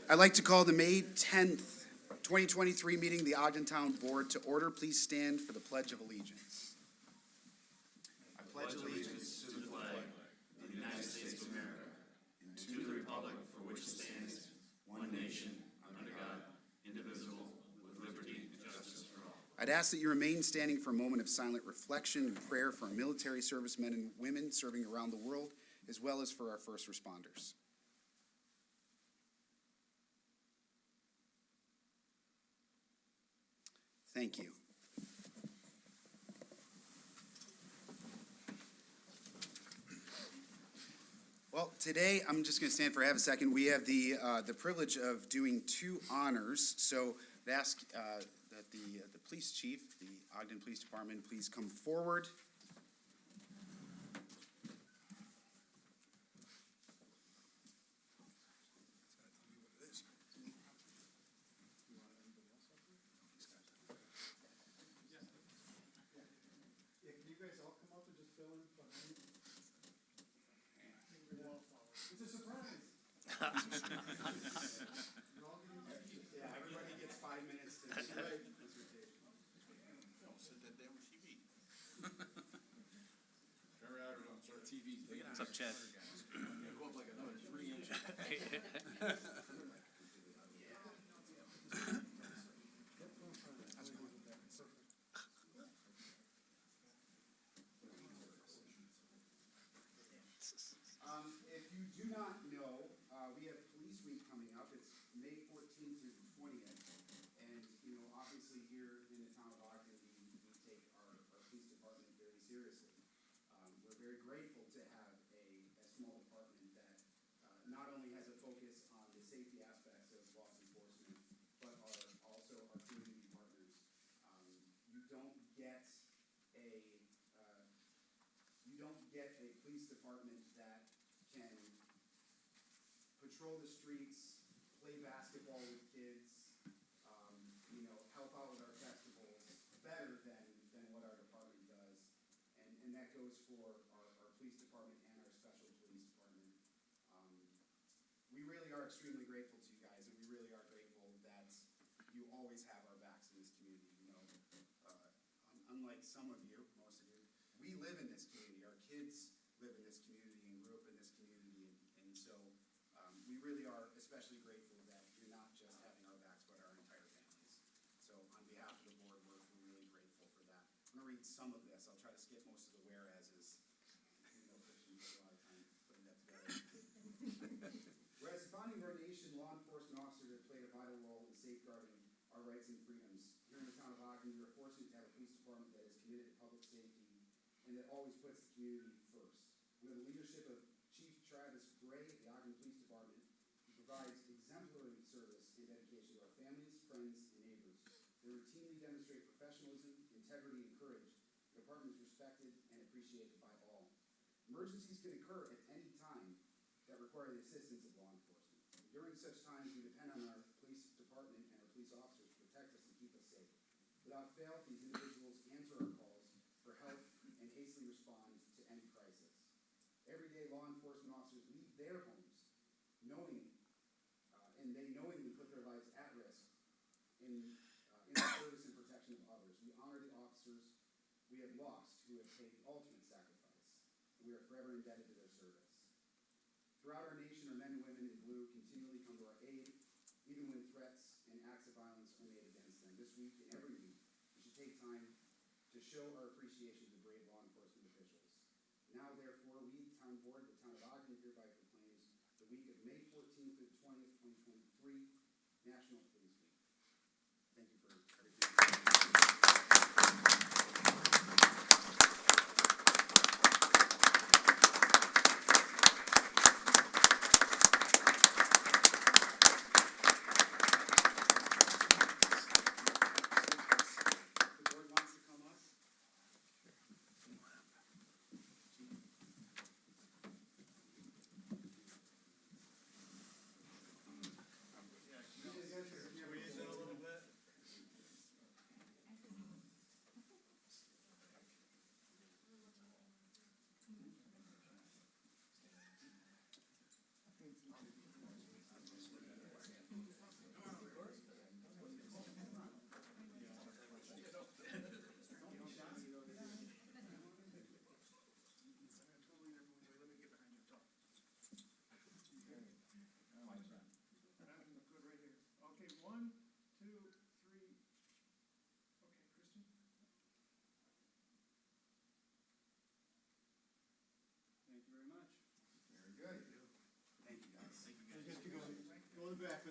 I'd like to call the May 10th, 2023 meeting of the Ogden Town Board to order. Please stand for the Pledge of Allegiance. I pledge allegiance to the flag of the United States of America and to the republic for which it stands, one nation, under God, indivisible, with liberty and justice for all. I'd ask that you remain standing for a moment of silent reflection and prayer for our military servicemen and women serving around the world, as well as for our first responders. Thank you. Well, today I'm just going to stand for half a second. We have the privilege of doing two honors. So I ask that the police chief, the Ogden Police Department, please come forward. Yeah, everybody gets 5 minutes to do it. Don't sit that damn TV. Turn around and start TV. What's up, Chad? Go up like another 3 inches. If you do not know, we have Police Week coming up. It's May 14th through the 20th. And, you know, obviously here in the town of Ogden, we take our police department very seriously. We're very grateful to have a small department that not only has a focus on the safety aspects of law enforcement, but are also our community partners. You don't get a police department that can patrol the streets, play basketball with kids, help out with our festivals better than what our department does. And that goes for our police department and our special police department. We really are extremely grateful to you guys, and we really are grateful that you always have our backs in this community. Unlike some of you, most of you, we live in this community. Our kids live in this community and grew up in this community, and so we really are especially grateful that you're not just having our backs, but our entire families. So on behalf of the board, we're really grateful for that. I'm going to read some of this. I'll try to skip most of the whereases. Christian took a lot of time putting that together. Whereas the founding of our nation, law enforcement officers have played a vital role in safeguarding our rights and freedoms. Here in the town of Ogden, we are fortunate to have a police department that is committed to public safety and that always puts the community first. Under the leadership of Chief Travis Gray of the Ogden Police Department, who provides exemplary service and dedication to our families, friends, and neighbors. They routinely demonstrate professionalism, integrity, and courage. The department is respected and appreciated by all. Emergencies can occur at any time that require the assistance of law enforcement. During such times, we depend on our police department and our police officers to protect us and keep us safe. Without fail, these individuals answer our calls for help and hastily respond to any crisis. Every day, law enforcement officers leave their homes and they knowingly put their lives at risk in the service and protection of others. We honor the officers we have lost who have paid the ultimate sacrifice, and we are forever indebted to their service. Throughout our nation, our men and women in blue continually come to our aid, even when threats and acts of violence are made against them. This week and every week, we should take time to show our appreciation to brave law enforcement officials. Now, therefore, we, Town Board, the Town of Ogden, hereby proclaims the week of May 14th through 20th, 2023, National Police Week. Thank you for everything.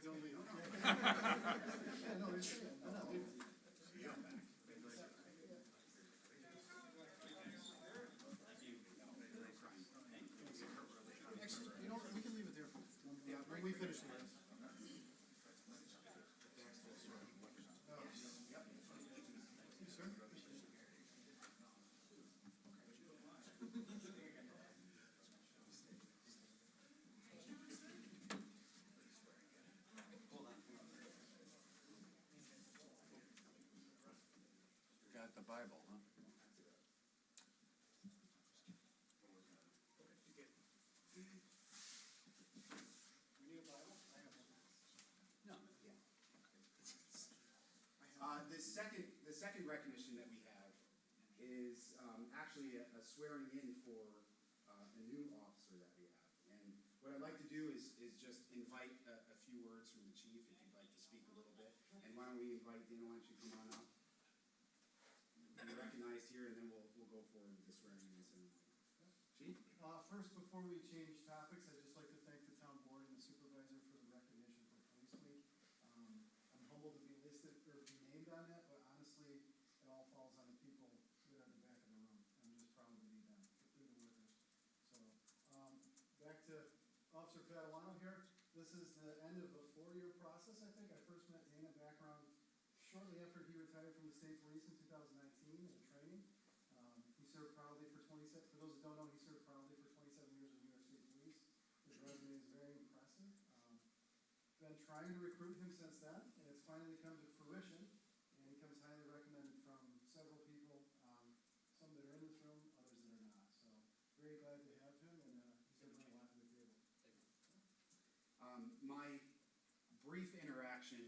but don't leave. No, no. Yeah, no, you're saying, no, no. Yeah, I'm back. Actually, you know, what, we can leave it there for, when we finish the rest. You, sir? Got the Bible, huh? You need a Bible? I have one. No. The second recognition that we have is actually a swearing in for a new officer that we have. And what I'd like to do is just invite a few words from the chief, if you'd like to speak a little bit. And why don't we invite Dana, why don't you come on up? Be recognized here, and then we'll go forward with the swearing in ceremony. Chief? First, before we change topics, I'd just like to thank the town board and the supervisor for the recognition for Police Week. I'm humbled to be listed, or be named on that, but honestly, it all falls on the people that are at the back of the room. I'm just proud to be them, through the workers. So, back to Officer Paduano here. This is the end of a 4-year process, I think. I first met Dana back around shortly after he retired from the state police in 2019 in training. He served proudly for 27, for those that don't know, he served proudly for 27 years in New York State Police. His resume is very impressive. Been trying to recruit him since then, and it's finally come to fruition. And he comes highly recommended from several people, some that are in this room, others that are not. So very glad to have him, and he's going to bring a lot to the table. My brief interaction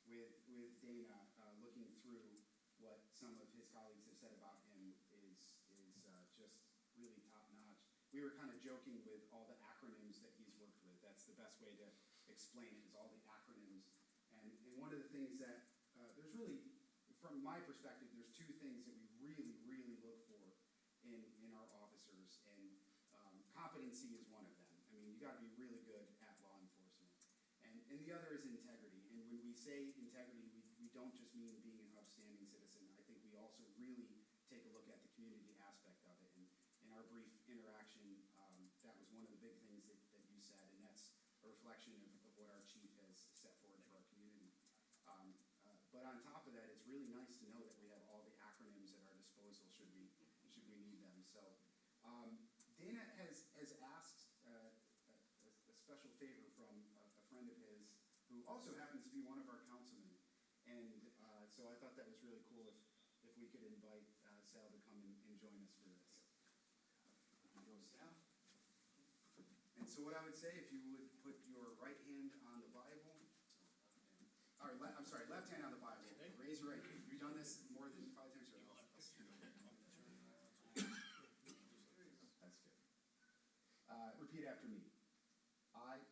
with Dana, looking through what some of his colleagues have said about him, is just really top notch. We were kind of joking with all the acronyms that he's worked with. That's the best way to explain it, is all the acronyms. And one of the things that there's really, from my perspective, there's two things that we really, really look for in our officers, and competency is one of them. I mean, you got to be really good at law enforcement, and the other is integrity. And when we say integrity, we don't just mean being an upstanding citizen. I think we also really take a look at the community aspect of it. And in our brief interaction, that was one of the big things that you said, and that's a reflection of what our chief has set forward for our community. But on top of that, it's really nice to know that we have all the acronyms at our disposal should we need them. So Dana has asked a special favor from a friend of his who also happens to be one of our councilmen. And so I thought that was really cool if we could invite Sal to come and join us for this. Here goes Sal. And so what I would say, if you would put your right hand on the Bible, or I'm sorry, left hand on the Bible. Raise your right. You've done this more than 5 times or else. That's good. Repeat after me.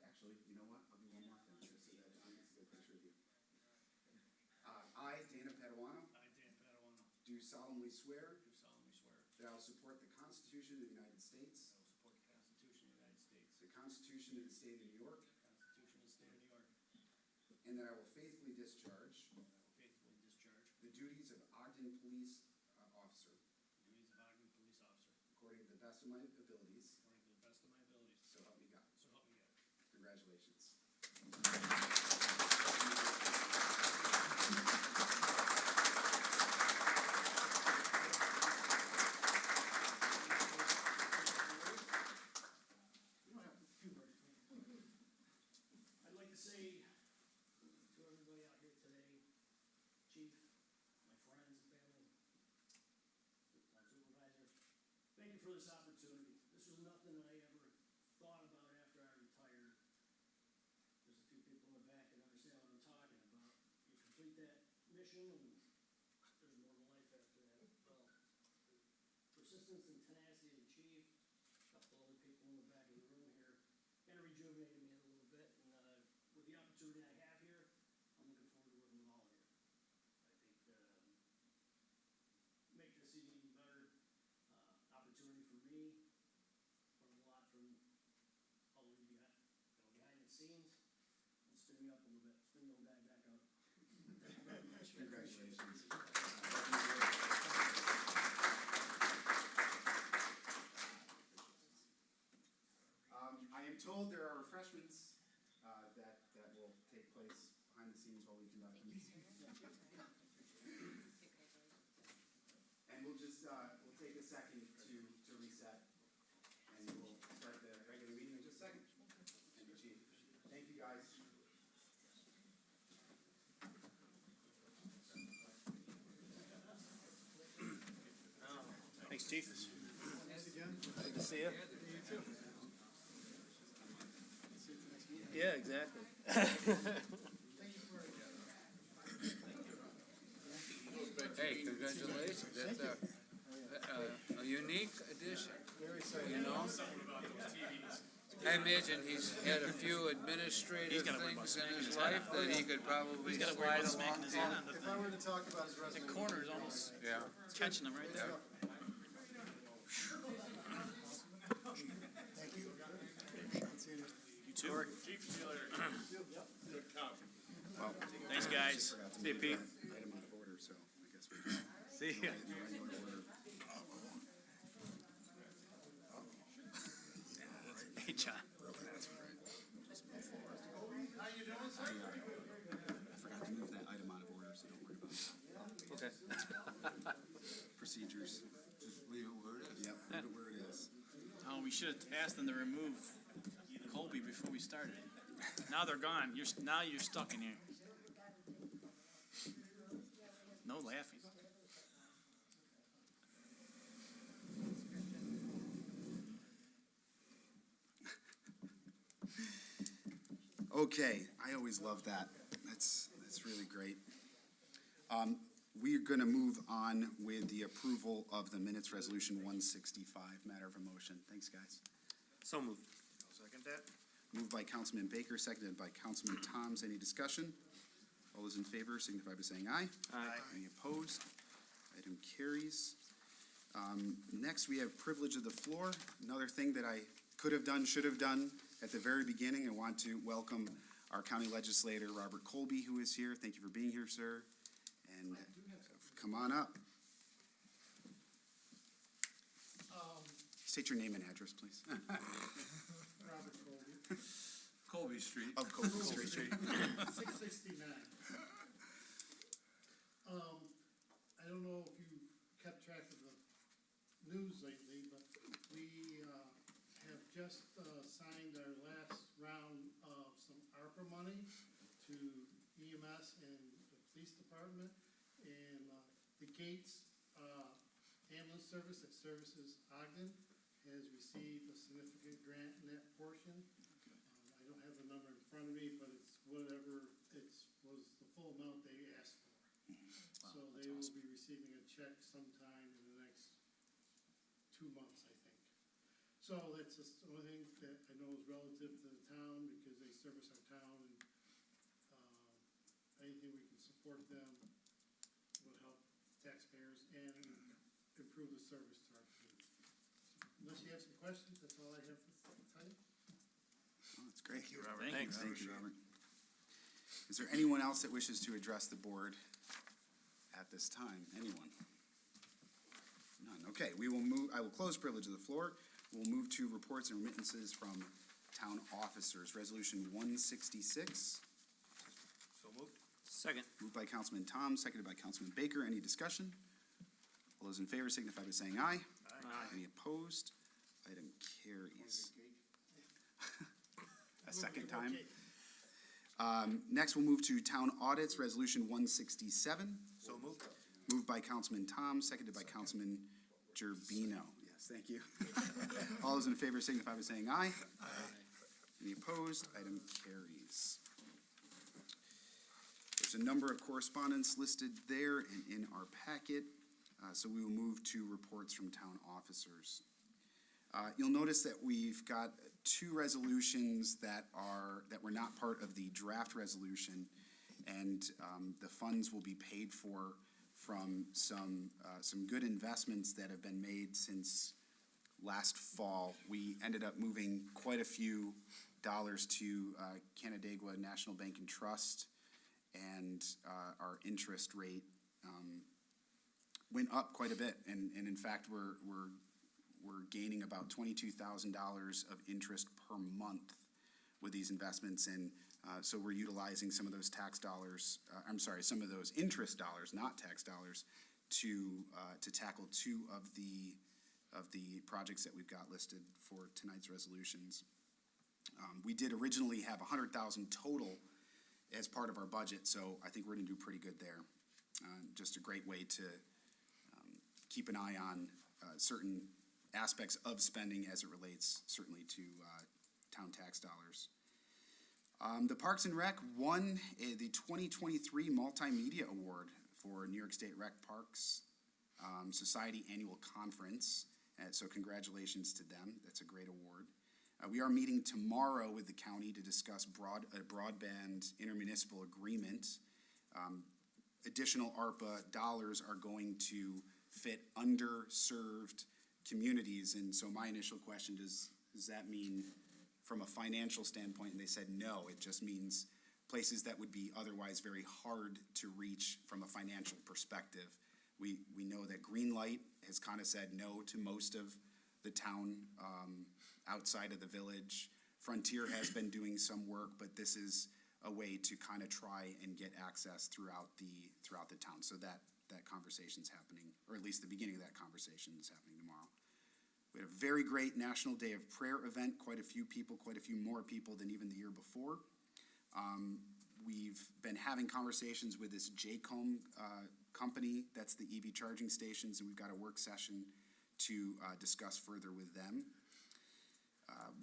Actually, you know what? I'll do one more thing, just so that John gets a good picture of you. I, Dana Paduano, do solemnly swear that I will support the Constitution of the United States, the Constitution of the State of New York, and that I will faithfully discharge the duties of Ogden Police Officer according to the best of my abilities. So help me God. Congratulations. I'd like to say to everybody out here today, Chief, my friends, family, supervisor, thank you for this opportunity. This was nothing that I ever thought about after I retired. There's a few people in the back that understand what I'm talking about. You complete that mission, and there's more to life after that. Well, persistence and tenacity of the chief, a couple other people in the back of the room here, kind of rejuvenated me a little bit. And with the opportunity I have here, I'm looking forward to working with all of you. I think make this an even better opportunity for me. Learned a lot from all of you behind the scenes, and stood me up in Congratulations. I am told there are refreshments that will take place behind the scenes while we conduct the meeting. And we'll just, we'll take a second to reset, and we'll start the regular meeting in just a second. Thank you, Chief. Thank you, guys. Thanks, Chief. Good to see you. Yeah, exactly. Hey, congratulations, that's a unique addition, you know? I imagine he's had a few administrative things in his life that he could probably slide along. If I were to talk about his resume. The corner is almost Yeah, catching him right there. Thank you. You too. Well, Thanks, guys. forgot to See you, move Pete. that item out of order, so I guess we can. See ya. Regular order. Hey, John. I forgot to move that item out of order, so don't worry about it. Okay. Procedures. just leave it where it is. Yep, leave it where it is. Oh, we should have asked them to remove Colby before we started. Now they're gone. Now you're stuck in here. No laughing. Okay, I always love that. That's really great. We are going to move on with the approval of the minutes resolution 165. Matter of a motion. Thanks, guys. So moved. Second that? Moved by Councilman Baker, seconded by Councilman Toms. Any discussion? All those in favor signify by saying aye. Aye. Any opposed? Item carries. Next, we have privilege of the floor. Another thing that I could have done, should have done at the very beginning. I want to welcome our county legislator, Robert Colby, who is here. Thank you for being here, sir. And come on up. State your name and address, please. Robert Colby, Colby Street. Of Colby Street. 669. I don't know if you kept track of the news lately, but we have just signed our last round of some ARPA money to EMS and the police department. And the Gates ambulance service that services Ogden has received a significant grant in that portion. I don't have the number in front of me, but it's whatever, was the full amount they asked for. So they will be receiving a check sometime in the next 2 months, I think. So that's just the only thing that I know is relative to the town, because they service our town, and anything we can support them will help taxpayers and improve the service to our community. Unless you have some questions, that's all I have to tell you. Oh, that's great. Thank you, Robert. Thanks. Thank you, Robert. Is there anyone else that wishes to address the board at this time? Anyone? None. Okay, we will move, I will close privilege of the floor. We'll move to reports and remittances from town officers. Resolution 166. So moved. Second. Moved by Councilman Tom, seconded by Councilman Baker. Any discussion? All those in favor signify by saying aye. Aye. Any opposed? Item carries. A second time. Next, we'll move to town audits, resolution 167. So moved. Moved by Councilman Tom, seconded by Councilman Gerbino. Yes, thank you. All those in favor signify by saying aye. Any opposed? Item carries. There's a number of correspondence listed there and in our packet, so we will move to reports from town officers. You'll notice that we've got two resolutions that were not part of the draft resolution, and the funds will be paid for from some good investments that have been made since last fall. We ended up moving quite a few dollars to Canandaigua National Bank and Trust, and our interest rate went up quite a bit. And in fact, we're gaining about $22,000 of interest per month with these investments. And so we're utilizing some of those tax dollars, some of those interest dollars, not tax dollars, to tackle two of the projects that we've got listed for tonight's resolutions. We did originally have $100,000 total as part of our budget, so I think we're gonna do pretty good there. Just a great way to keep an eye on certain aspects of spending as it relates certainly to town tax dollars. The Parks and Rec won the 2023 Multimedia Award for New York State Rec Parks Society Annual Conference. So congratulations to them. That's a great award. We are meeting tomorrow with the county to discuss a broadband intermunicipal agreement. Additional ARPA dollars are going to fit underserved communities. And so my initial question is, does that mean from a financial standpoint? And they said no, it just means places that would be otherwise very hard to reach from a financial perspective. We know that Greenlight has kind of said no to most of the town outside of the village. Frontier has been doing some work, but this is a way to kind of try and get access throughout the town. So that conversation's happening, or at least the beginning of that conversation is happening tomorrow. We had a very great National Day of Prayer event, quite a few more people than even the year before. We've been having conversations with this JCOM company, that's the EV charging stations, and we've got a work session to discuss further with them.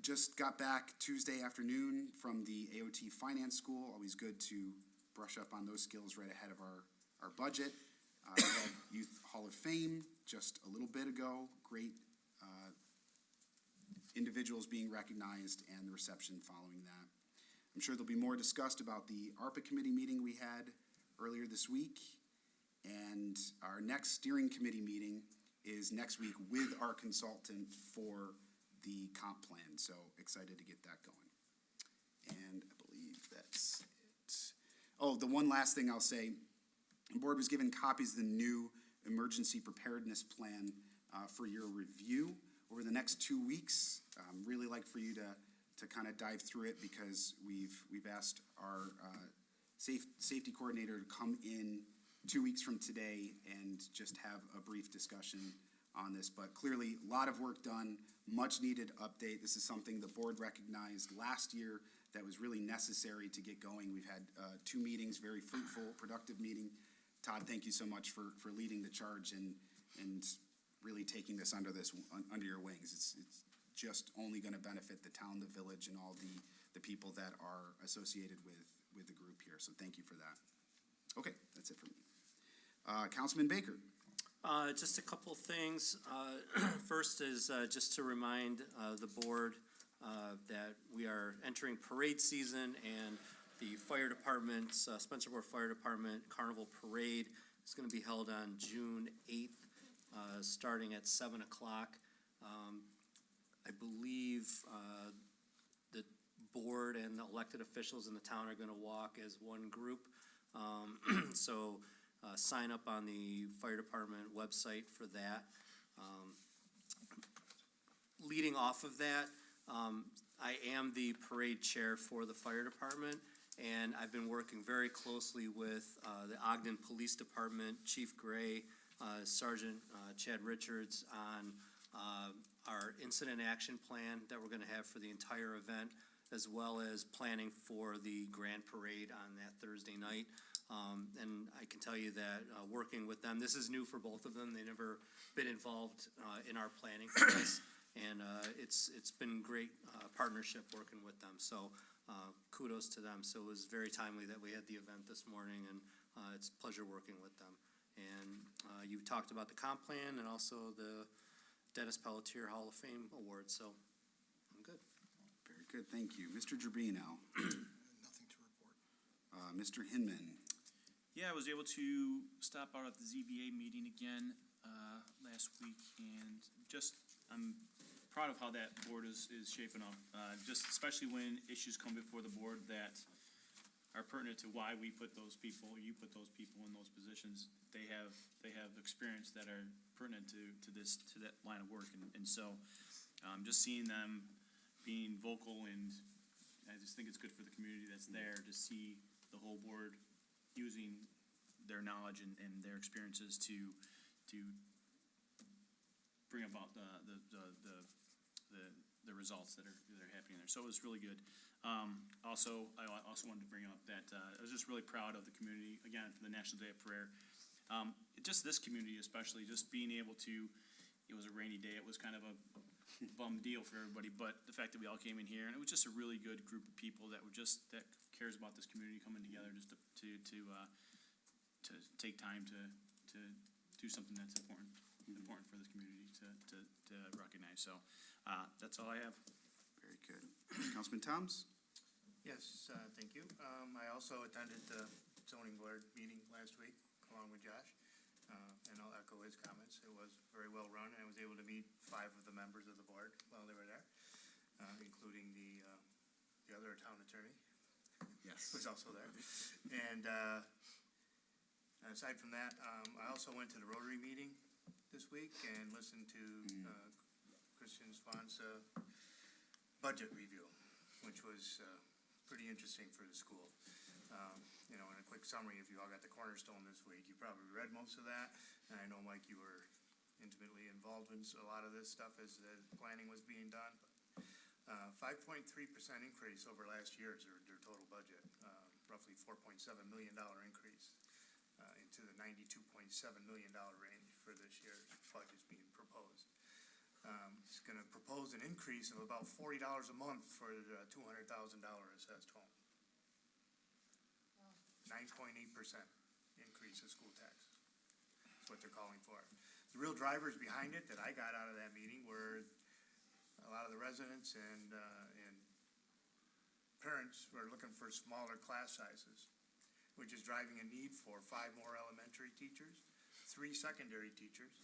Just got back Tuesday afternoon from the AOT Finance School. Always good to brush up on those skills right ahead of our budget. We had Youth Hall of Fame just a little bit ago. Great individuals being recognized and the reception following that. I'm sure there'll be more discussed about the ARPA committee meeting we had earlier this week. And our next steering committee meeting is next week with our consultant for the comp plan. So excited to get that going. And I believe that's it. Oh, the one last thing I'll say, the board was given copies of the new emergency preparedness plan for your review over the next 2 weeks. Really like for you to kind of dive through it, because we've asked our safety coordinator to come in 2 weeks from today and just have a brief discussion on this. But clearly, a lot of work done, much needed update. This is something the board recognized last year that was really necessary to get going. We've had 2 meetings, very fruitful, productive meeting. Todd, thank you so much for leading the charge and really taking this under your wings. It's just only going to benefit the town, the village, and all the people that are associated with the group here. So thank you for that. Okay, that's it for me. Councilman Baker. Just a couple things. First is just to remind the board that we are entering parade season, and the fire department, Spencerport Fire Department Carnival Parade is going to be held on June 8th, starting at 7 o'clock. I believe the board and the elected officials in the town are going to walk as one group. So sign up on the fire department website for that. Leading off of that, I am the parade chair for the fire department, and I've been working very closely with the Ogden Police Department, Chief Gray, Sergeant Chad Richards, on our incident action plan that we're going to have for the entire event, as well as planning for the grand parade on that Thursday night. And I can tell you that working with them, this is new for both of them. They've never been involved in our planning for this, and it's been great partnership working with them. So kudos to them. So it was very timely that we had the event this morning, and it's a pleasure working with them. And you talked about the comp plan and also the Dennis Pelletier Hall of Fame Award, so I'm good. Very good, thank you. Mr. Gerbino. Nothing to report. Mr. Hinman. Yeah, I was able to stop out at the ZBA meeting again last week, and just I'm proud of how that board is shaping up. Just especially when issues come before the board that are pertinent to why we put those people, you put those people in those positions. They have experience that are pertinent to that line of work, and so, just seeing them being vocal, and I just think it's good for the community that's there to see the whole board using their knowledge and their experiences to bring about the results that are happening there. So it was really good. Also, I also wanted to bring up that I was just really proud of the community, again, for the National Day of Prayer. Just this community especially, just being able to, it was a rainy day, it was kind of a bum deal for everybody, but the fact that we all came in here, and it was just a really good group of people that cares about this community coming together just to take time to do something that's important for this community to recognize. So, that's all I have. Very good. Councilman Toms? Yes, thank you. I also attended the zoning board meeting last week along with Josh, and I'll echo his comments. It was very well run, and I was able to meet 5 of the members of the board while they were there, including the other town attorney. Yes. Who's also there. And aside from that, I also went to the Rotary meeting this week and listened to Christian Swan's budget review, which was pretty interesting for the school. You know, in a quick summary, if you all got the Cornerstone this week, you probably read most of that. And I know, Mike, you were intimately involved in a lot of this stuff as the planning was being done. 5.3% increase over last year's their total budget, roughly $4.7 million increase into the $92.7 million range for this year's budget being proposed. It's going to propose an increase of about $40 a month for the $200,000 assessed home. 9.8% increase in school tax. That's what they're calling for. The real drivers behind it that I got out of that meeting were a lot of the residents and parents were looking for smaller class sizes, which is driving a need for 5 more elementary teachers, 3 secondary teachers,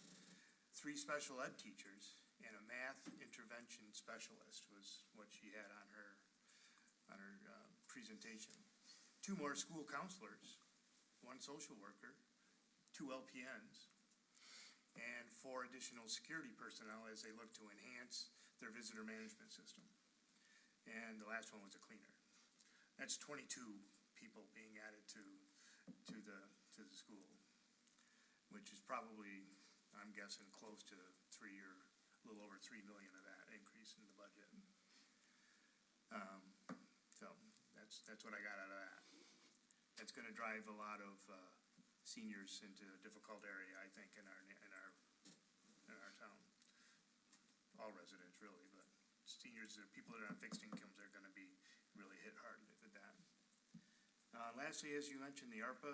3 special ed teachers, and a math intervention specialist was what she had on her presentation. 2 more school counselors, 1 social worker, 2 LPNs, and 4 additional security personnel as they look to enhance their visitor management system. And the last one was a cleaner. That's 22 people being added to the school, which is probably, I'm guessing, close to a little over $3 million of that increase in the budget. So that's what I got out of that. That's going to drive a lot of seniors into a difficult area, I think, in our town. All residents, really, but seniors, people that are on fixed incomes are going to be really hit hard with that. Lastly, as you mentioned, the ARPA,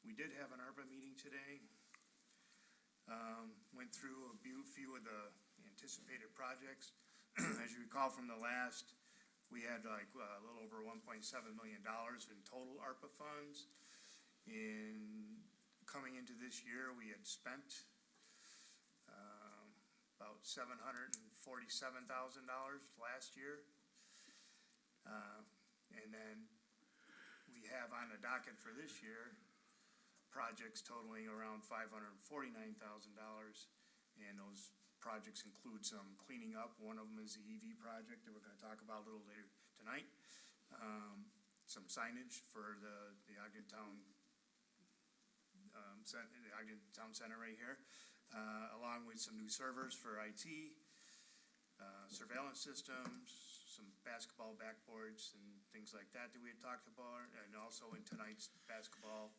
we did have an ARPA meeting today. Went through a few of the anticipated projects. As you recall from the last, we had like a little over $1.7 million in total ARPA funds. Coming into this year, we had spent about $747,000 last year. And then we have on the docket for this year projects totaling around $549,000, and those projects include some cleaning up. One of them is the EV project that we're going to talk about a little later tonight. Some signage for the Ogden Town Center right here, along with some new servers for IT, surveillance systems, some basketball backboards and things like that we had talked about, and also in tonight's baseball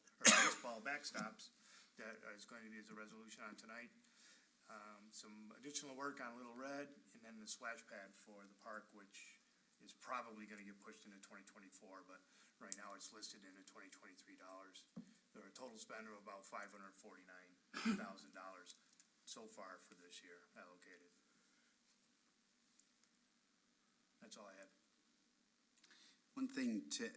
backstops that is going to be as a resolution on tonight. Some additional work on Little Red, and then the splash pad for the park, which is probably going to get pushed into 2024, but right now it's listed in at $2023. There are a total spend of about $549,000 so far for this year allocated. That's all I had.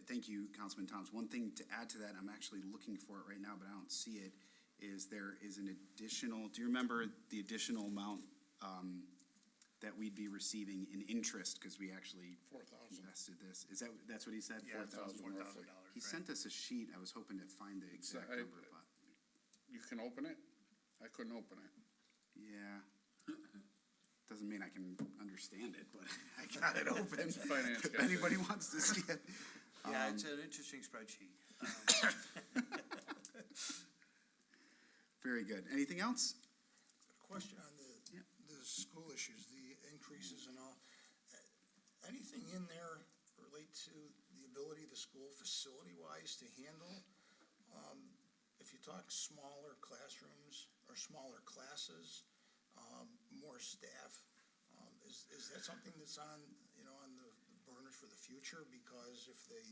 Thank you, Councilman Toms. One thing to add to that, I'm actually looking for it right now, but I don't see it, is there is an additional, do you remember the additional amount that we'd be receiving in interest, because we actually 4,000. invested this. That's what he said? Yeah, it's about $4,000 $4,000, He right? sent us a sheet. I was hoping to find the exact I- number, but, You can open it? I couldn't open it. yeah. Doesn't mean I can understand it, but I got it open. Finance If guy. anybody wants to see it. Yeah, it's an interesting spreadsheet. Very good. Anything else? Question on Yeah. the school issues, the increases and all. Anything in there relate to the ability of the school facility-wise to handle? If you talk smaller classrooms or smaller classes, more staff, is that something that's on, on the burners for the future? Because if they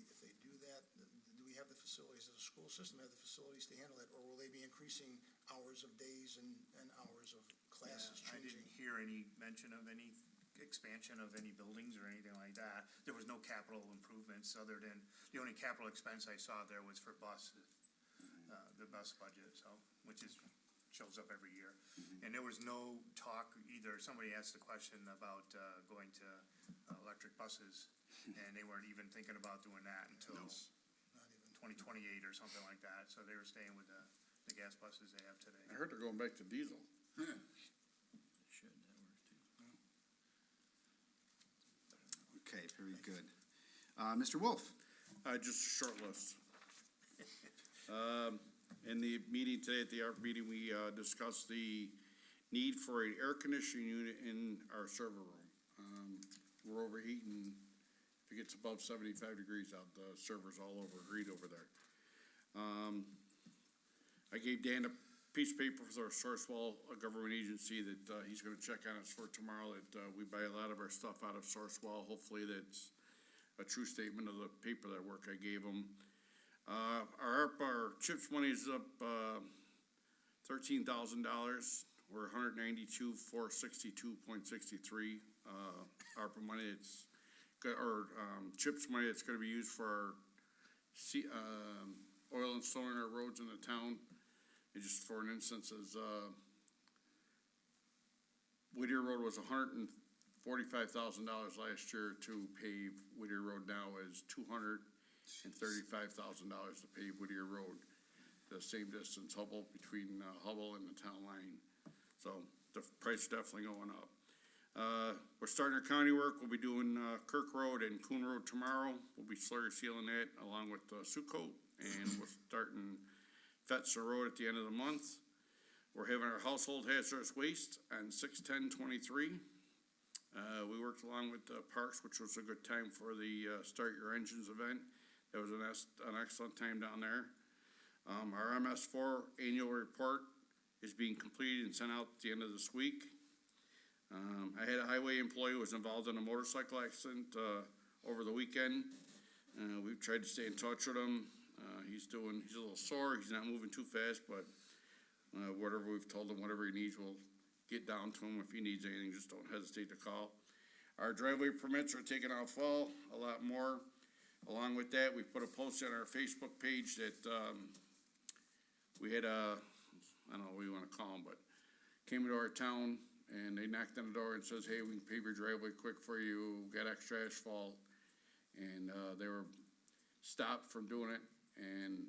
do that, do we have the facilities, does the school system have the facilities to handle it? Or will they be increasing hours of days and hours of classes Yeah, I changing? didn't hear any mention of any expansion of any buildings or anything like that. There was no capital improvements other than, the only capital expense I saw there was for the bus budget, so, which shows up every year. And there was no talk either, somebody asked a question about going to electric buses, and they weren't even thinking about doing that until Not even. 2028 or something like that, so they were staying with the gas buses they have today. I heard they're going back to diesel. Okay, very good. Mr. Wolf? Just a short list. In the meeting today, at the ARP meeting, we discussed the need for an air conditioning unit in our server room. We're overheating. If it gets above 75 degrees out, the server's all overheat over there. I gave Dan a piece of paper for our Sourcewell, a government agency, that he's gonna check on us for tomorrow, that we buy a lot of our stuff out of Sourcewell. Hopefully that's a true statement of the paper that work I gave him. Our CHIPS money is up $13,000. We're $192,462.63 ARPA money. It's CHIPS money that's going to be used for oil and stone in our roads in the town. And just for an instance, is Whittier Road was $145,000 last year to pave Whittier Road. Now is $235,000 to pave Whittier Road, the same distance Hubble, between Hubble and the town line. So the price is definitely going up. We're starting our county work. We'll be doing Kirk Road and Coon Road tomorrow. We'll be slurry sealing that along with Suco, and we're starting Fetzer Road at the end of the month. We're having our household hazardous waste on 6/10/23. We worked along with Parks, which was a good time for the Start Your Engines event. That was an excellent time down there. Our MS4 annual report is being completed and sent out at the end of this week. I had a highway employee who was involved in a motorcycle accident over the weekend. We've tried to stay in touch with him. He's a little sore. He's not moving too fast, but whatever we've told him, whatever he needs, we'll get down to him. If he needs anything, just don't hesitate to call. Our driveway permits are taking off fall a lot more. Along with that, we put a post on our Facebook page that we had I don't know what you want to call them, but came into our town and they knocked on the door and says, hey, we can pave your driveway quick for you, got extra asphalt. And they were stopped from doing it, and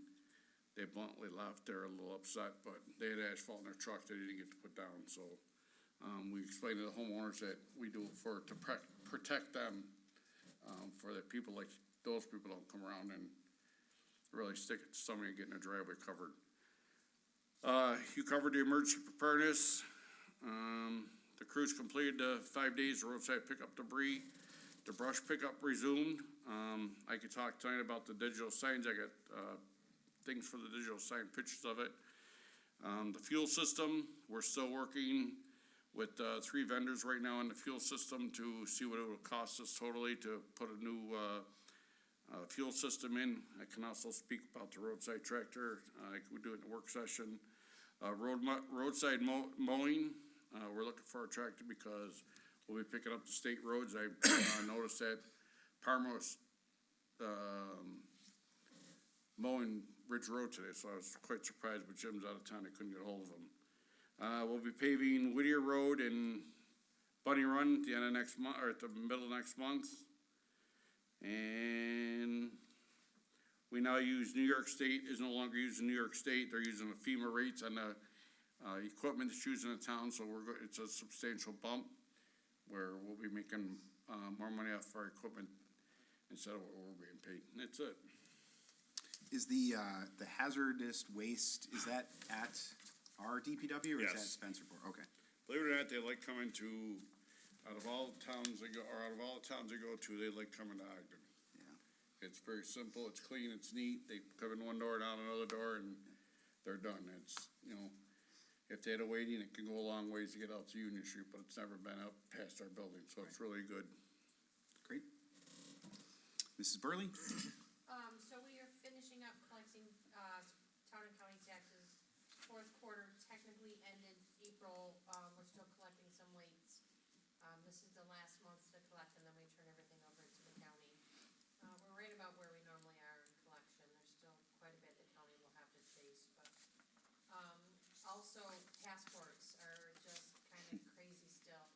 they bluntly left. They're a little upset, but they had asphalt in their truck they didn't get to put down, so we explained to the homeowners that we do it to protect them, for that people like those people don't come around and really stick it to somebody getting a driveway covered. You covered the emergency preparedness. The crews completed the 5 days of roadside pickup debris. The brush pickup resumed. I could talk tonight about the digital signs. I got things for the digital sign, pictures of it. The fuel system, we're still working with 3 vendors right now on the fuel system to see what it will cost us totally to put a new fuel system in. I can also speak about the roadside tractor. We do it in a work session. Roadside mowing, we're looking for a tractor because we'll be picking up the state roads. I noticed that Parma was mowing Ridge Road today, so I was quite surprised, but Jim's out of town, I couldn't get a hold of him. We'll be paving Whittier Road and bunny run at the end of next month, or at the middle of next month. And we now use New York State, is no longer using New York State, they're using the FEMA rates on the, equipment that's used in the town, so it's a substantial bump, where we'll be making, more money off our equipment instead of what we're being paid, and that's it. Is the hazardous waste, is that at our DPW or is that Yes. Spencerport? Okay. Believe it or not, they like coming to, out of all the towns they go, or out of all the towns they go to, they like coming to Ogden. Yeah. It's very simple, it's clean, it's neat, they come in one door, down another door, and they're done. It's, you know, if they had a waiting, it can go a long ways to get out to Union Street, but it's never been up past our building, so it's really good. Great. Mrs. Burley? So we are finishing up collecting, town and county taxes. Fourth quarter technically ended April, we're still collecting some weights. This is the last month to collect, and then we turn everything over to the county. We're right about where we normally are in collection, there's still quite a bit the county will have to chase, but, also passports are just kind of crazy still.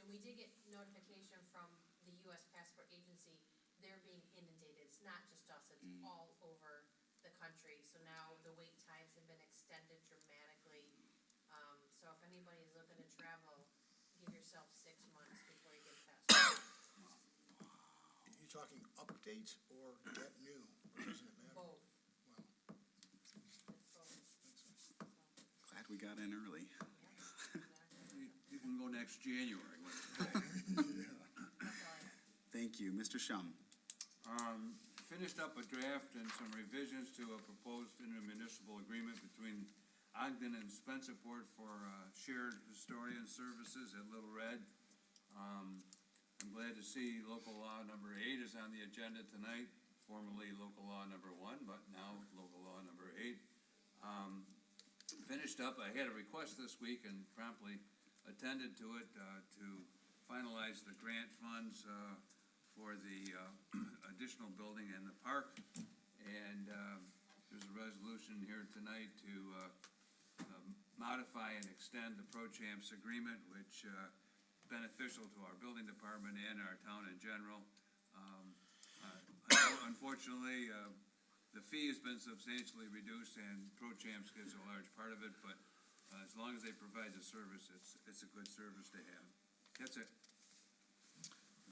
And we did get notification from the US Passport Agency, they're being inundated, it's not just us, it's all over the country. So now the wait times have been extended dramatically. So if anybody's looking to travel, give yourself 6 months before you get a passport. You talking update or get new, or doesn't it matter? Both, Wow. it's both. Glad we got in early. Yeah, exactly. You can go next January. That's all I have. Thank you. Mr. Shum? Finished up a draft and some revisions to a proposed intermunicipal agreement between Ogden and Spencerport for shared historian services at Little Red. I'm glad to see local law number 8 is on the agenda tonight, formerly local law number 1, but now local law number 8. Finished up, I had a request this week and promptly attended to it to finalize the grant funds for the additional building in the park. And there's a resolution here tonight to modify and extend the ProChamps agreement, which beneficial to our building department and our town in general. Unfortunately, the fee has been substantially reduced and ProChamps gives a large part of it, but as long as they provide the service, it's a good service to have. That's it.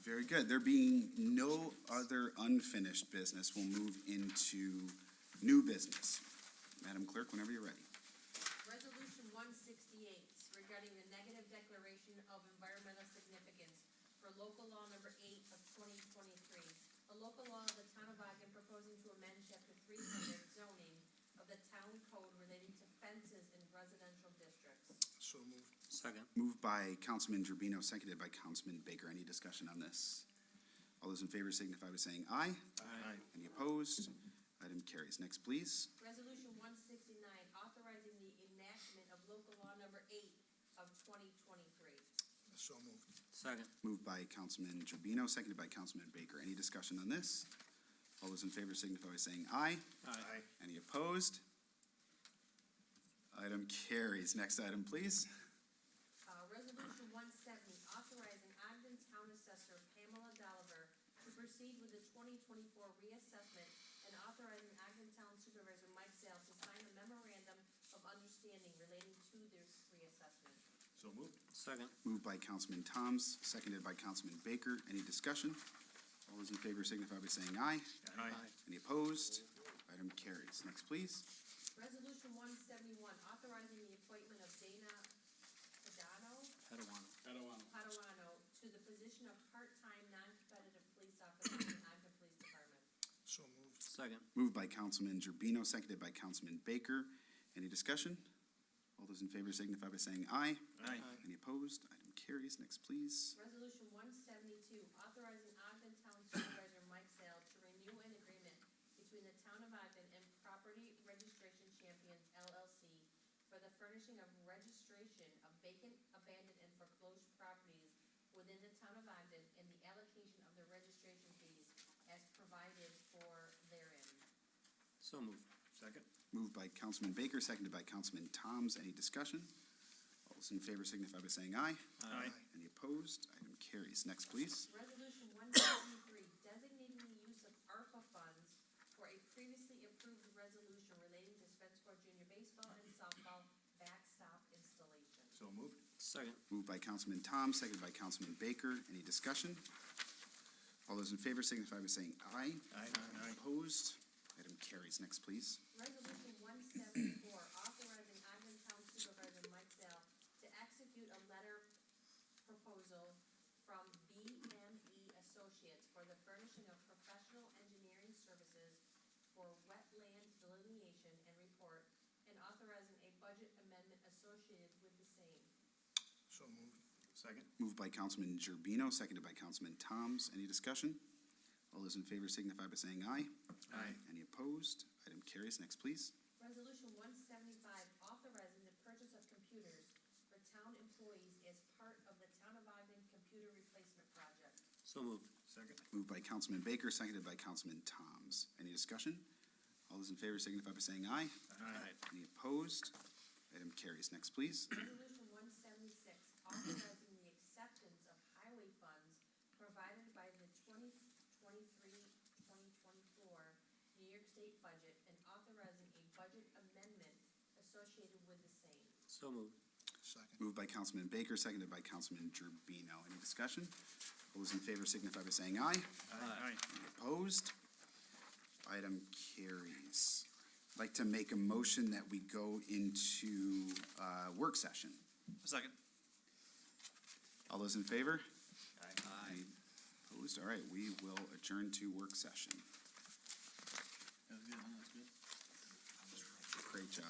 Very good. There being no other unfinished business, we'll move into new business. Madam Clerk, whenever you're ready. Resolution 168, regarding the negative declaration of environmental significance for local law number 8 of 2023. A local law of the town of Ogden proposing to amend chapter 300 zoning of the town code relating to fences in residential districts. So moved. Second. Moved by Councilman Gerbino, seconded by Councilman Baker. Any discussion on this? All those in favor signify by saying aye. Aye. Any opposed? Item carries. Next, please. Resolution 169, authorizing the enactment of local law number 8 of 2023. So moved. Second. Moved by Councilman Gerbino, seconded by Councilman Baker. Any discussion on this? All those in favor signify by saying aye. Aye. Any opposed? Item carries. Next item, please. Resolution 170, authorizing Ogden Town Assessor Pamela Dolliver to proceed with the 2024 reassessment and authorizing Ogden Town Supervisor Mike Zale to sign a memorandum of understanding relating to this reassessment. So moved. Second. Moved by Councilman Toms, seconded by Councilman Baker. Any discussion? All those in favor signify by saying aye. Aye. Any opposed? Item carries. Next, please. Resolution 171, authorizing the appointment of Dana Paduano to the position of part-time, non-competitive police officer in the Ogden Police Department. So moved. Second. Moved by Councilman Gerbino, seconded by Councilman Baker. Any discussion? All those in favor signify by saying aye. Aye. Any opposed? Item carries. Next, please. Resolution 172, authorizing Ogden Town Supervisor Mike Zale to renew an agreement between the Town of Ogden and Property Registration Champions LLC for the furnishing of registration of vacant, abandoned, and foreclosed properties within the Town of Ogden and the allocation of the registration fees as provided for therein. So moved. Second. Moved by Councilman Baker, seconded by Councilman Toms. Any discussion? All those in favor signify by saying aye. Aye. Any opposed? opposed? Item carries. Next, please. Resolution 173, designating the use of ARPA funds for a previously approved resolution relating to Spencer Junior Baseball and Softball backstop installation. So moved. Second. Moved by Councilman Tom, seconded by Councilman Baker. Any discussion? All those in favor signify by saying aye. Aye. Opposed? Item carries. Next, please. Resolution 174, authorizing Ogden Town Supervisor Mike Zell to execute a letter proposal from BME Associates for the furnishing of professional engineering services for wetland delineation and report, and authorizing a budget amendment associated with the same. So moved. Second. Moved by Councilman Gerbino, seconded by Councilman Toms. Any discussion? All those in favor signify by saying aye. Aye. Any opposed? Item carries. Next, please. Resolution 175, authorizing the purchase of computers for town employees as part of the Town of Ogden Computer Replacement Project. So moved. Second. Moved by Councilman Baker, seconded by Councilman Toms. Any discussion? All those in favor signify by saying aye. Aye. Any opposed? Item carries. Next, please. Resolution 176, authorizing the acceptance of highway funds provided by the 2023-2024 New York State budget, and authorizing a budget amendment associated with the same. So moved. Second. Moved by Councilman Baker, seconded by Councilman Gerbino. Any discussion? All those in favor signify by saying aye. Aye. Any opposed? Item carries. I'd like to make a motion that we go into work session. Second. All those in favor? Aye. Any opposed? All right, we will adjourn to work session. That was good, huh? That's good. Great job.